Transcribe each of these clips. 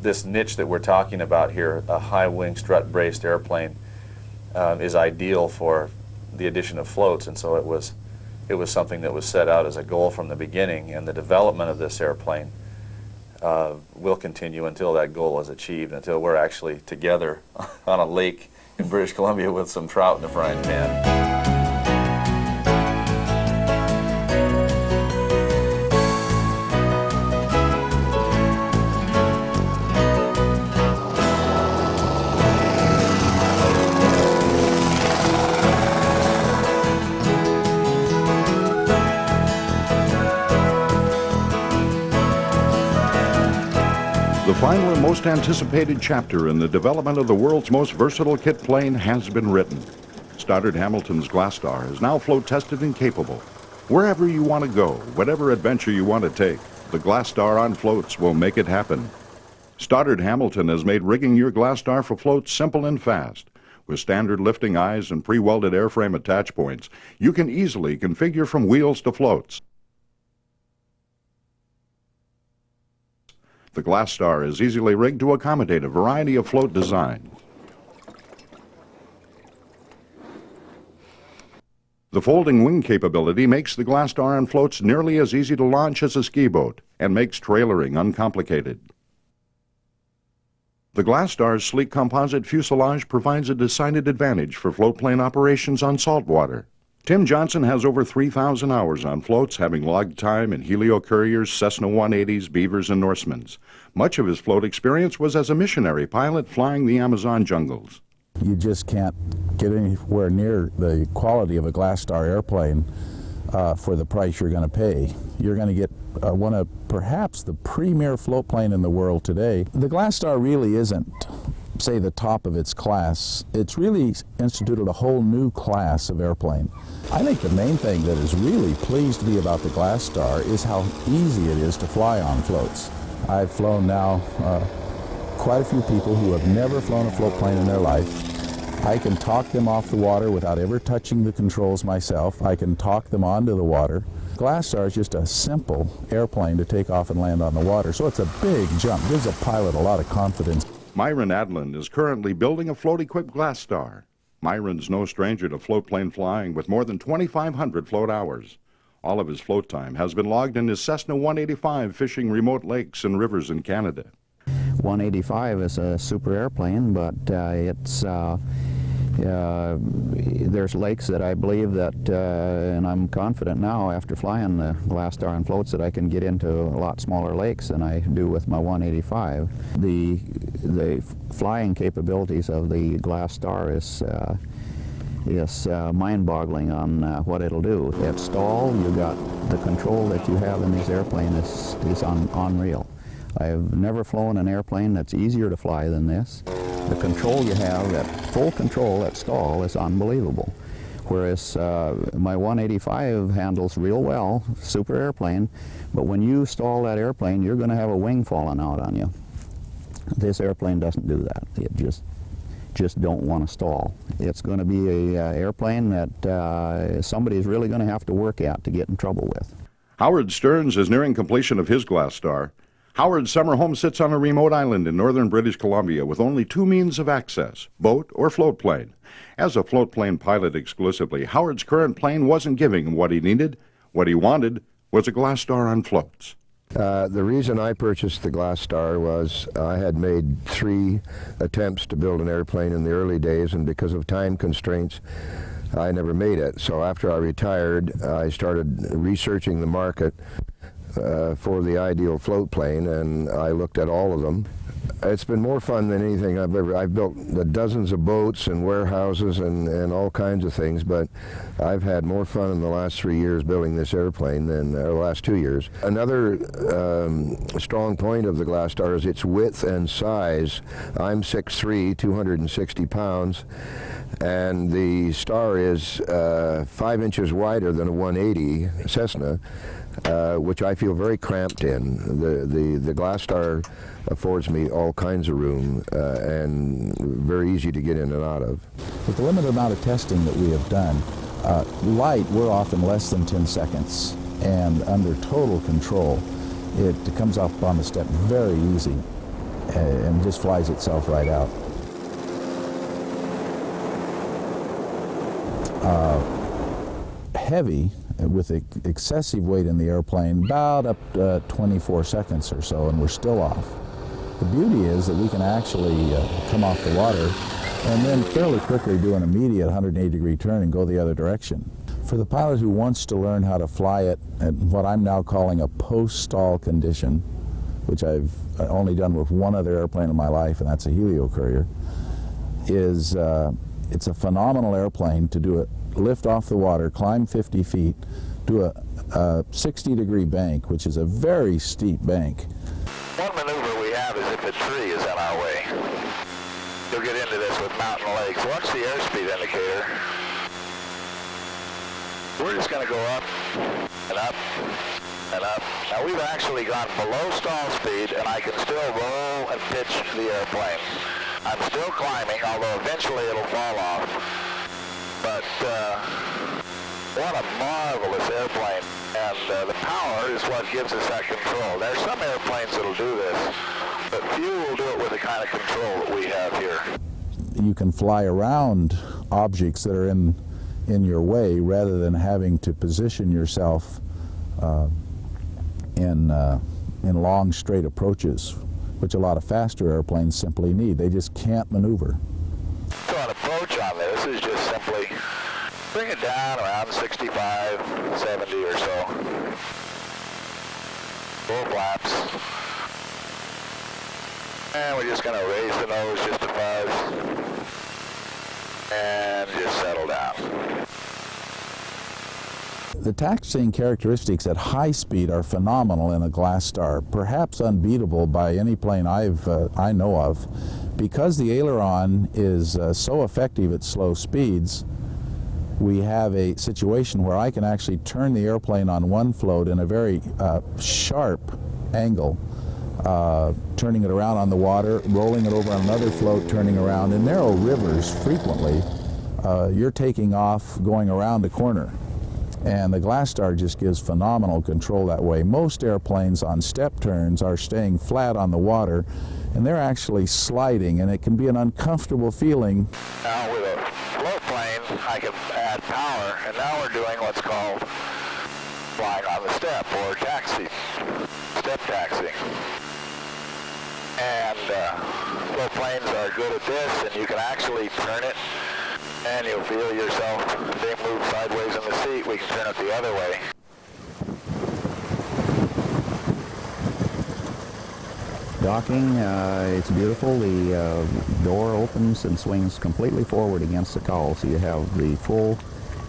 this niche that we're talking about here, a high wing strut braced airplane, is ideal for the addition of floats, and so it was something that was set out as a goal from the beginning, and the development of this airplane will continue until that goal is achieved, until we're actually together on a lake in British Columbia with some trout in the frying pan. The final and most anticipated chapter in the development of the world's most versatile kit plane has been written. Stoddard Hamilton's GlaStar is now float tested and capable. Wherever you want to go, whatever adventure you want to take, the GlaStar on floats will make it happen. Stoddard Hamilton has made rigging your GlaStar for floats simple and fast. With standard lifting eyes and pre-welded airframe attach points, you can easily configure from wheels to floats. The GlaStar is easily rigged to accommodate a variety of float designs. The folding wing capability makes the GlaStar on floats nearly as easy to launch as a ski boat and makes trailering uncomplicated. The GlaStar's sleek composite fuselage provides a decided advantage for floatplane operations on saltwater. Tim Johnson has over 3,000 hours on floats, having logged time in Helio Couriers, Cessna 180s, Beavers, and Norsemans. Much of his float experience was as a missionary pilot flying the Amazon jungles. You just can't get anywhere near the quality of a GlaStar airplane for the price you're going to pay. You're going to get one of perhaps the premier float plane in the world today. The GlaStar really isn't, say, the top of its class. It's really instituted a whole new class of airplane. I think the main thing that has really pleased me about the GlaStar is how easy it is to fly on floats. I've flown now quite a few people who have never flown a float plane in their life. I can talk them off the water without ever touching the controls myself. I can talk them onto the water. GlaStar is just a simple airplane to take off and land on the water, so it's a big jump. Gives a pilot a lot of confidence. Myron Adland is currently building a float-equipped GlaStar. Myron's no stranger to float plane flying with more than 2,500 float hours. All of his float time has been logged in his Cessna 185 fishing remote lakes and rivers in Canada. 185 is a super airplane, but there's lakes that I believe that, and I'm confident now after flying the GlaStar on floats, that I can get into a lot smaller lakes than I do with my 185. The flying capabilities of the GlaStar is mind-boggling on what it'll do. At stall, you got the control that you have in this airplane is unreal. I've never flown an airplane that's easier to fly than this. The control you have, at full control at stall, is unbelievable. Whereas my 185 handles real well, super airplane, but when you stall that airplane, you're going to have a wing falling out on you. This airplane doesn't do that. It just don't want to stall. It's going to be a airplane that somebody's really going to have to work at to get in trouble with. Howard Stearns is nearing completion of his GlaStar. Howard's summer home sits on a remote island in northern British Columbia with only two means of access, boat or float plane. As a float plane pilot exclusively, Howard's current plane wasn't giving him what he needed. What he wanted was a GlaStar on floats. The reason I purchased the GlaStar was I had made 3 attempts to build an airplane in the early days, and because of time constraints, I never made it. So after I retired, I started researching the market for the ideal float plane, and I looked at all of them. It's been more fun than anything I've built dozens of boats and warehouses and all kinds of things, but I've had more fun in the last 3 years building this airplane than the last 2 years. Another strong point of the GlaStar is its width and size. I'm 6'3", 260 pounds, and the Star is 5 inches wider than a 180 Cessna, which I feel very cramped in. The GlaStar affords me all kinds of room and very easy to get in and out of. With the limited amount of testing that we have done, light, we're off in less than 10 seconds, and under total control, it comes up on the step very easy. and just flies itself right out. Heavy, with excessive weight in the airplane, about up to 24 seconds or so, and we're still off. The beauty is that we can actually come off the water and then fairly quickly do an immediate 180-degree turn and go the other direction. For the pilot who wants to learn how to fly it at what I'm now calling a post-stall condition, which I've only done with one other airplane in my life, and that's a Helio Courier, is it's a phenomenal airplane to do it. Lift off the water, climb 50 feet, do a 60-degree bank, which is a very steep bank. One maneuver we have is if a tree is in our way. You'll get into this with mountain lakes. Watch the airspeed indicator. We're just going to go up and up and up. Now we've actually gone below stall speed, and I can still roll and pitch the airplane. I'm still climbing, although eventually it'll fall off. But what a marvelous airplane, and the power is what gives us that control. There's some airplanes that'll do this, but few will do it with the kind of control that we have here. You can fly around objects that are in your way rather than having to position yourself in long straight approaches, which a lot of faster airplanes simply need. They just can't maneuver. So an approach on this is just simply bring it down around 65, 70 or so. Full flaps. And we're just going to raise the nose just a fuzz. And just settle down. The taxiing characteristics at high speed are phenomenal in a GlaStar, perhaps unbeatable by any plane I know of. Because the aileron is so effective at slow speeds, we have a situation where I can actually turn the airplane on one float in a very sharp angle, turning it around on the water, rolling it over on another float, turning around. In narrow rivers, frequently, you're taking off going around a corner. And the GlaStar just gives phenomenal control that way. Most airplanes on step turns are staying flat on the water, and they're actually sliding, and it can be an uncomfortable feeling. Now with a float plane, I can add power, and now we're doing what's called flying on the step, or taxi, step taxiing. And float planes are good at this, and you can actually turn it, and you'll feel yourself, if they move sideways in the seat, we can turn it the other way. Docking, it's beautiful. The door opens and swings completely forward against the cowl, so you have the full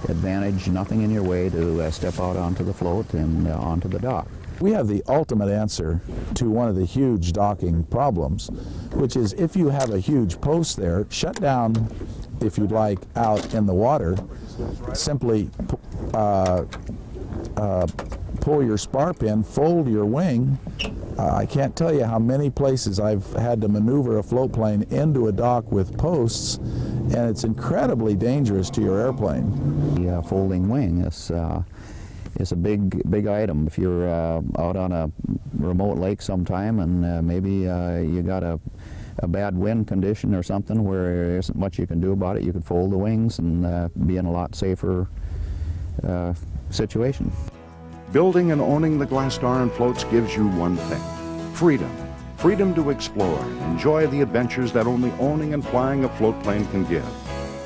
advantage, nothing in your way to step out onto the float and onto the dock. We have the ultimate answer to one of the huge docking problems, which is if you have a huge post there, shut down, if you'd like, out in the water, simply pull your spar pin, fold your wing. I can't tell you how many places I've had to maneuver a float plane into a dock with posts, and it's incredibly dangerous to your airplane. The folding wing is a big item. If you're out on a remote lake sometime and maybe you got a bad wind condition or something where there isn't much you can do about it, you could fold the wings and be in a lot safer situation. Building and owning the GlaStar and floats gives you one thing: freedom. Freedom to explore and enjoy the adventures that only owning and flying a float plane can give.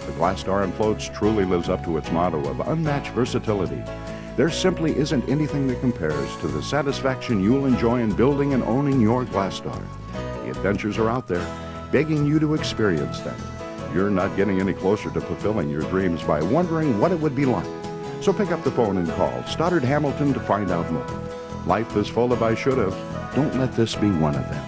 The GlaStar and floats truly lives up to its motto of unmatched versatility. There simply isn't anything that compares to the satisfaction you'll enjoy in building and owning your GlaStar. The adventures are out there, begging you to experience them. You're not getting any closer to fulfilling your dreams by wondering what it would be like. So pick up the phone and call Stoddard Hamilton to find out more. Life is full of I should've. Don't let this be one of them.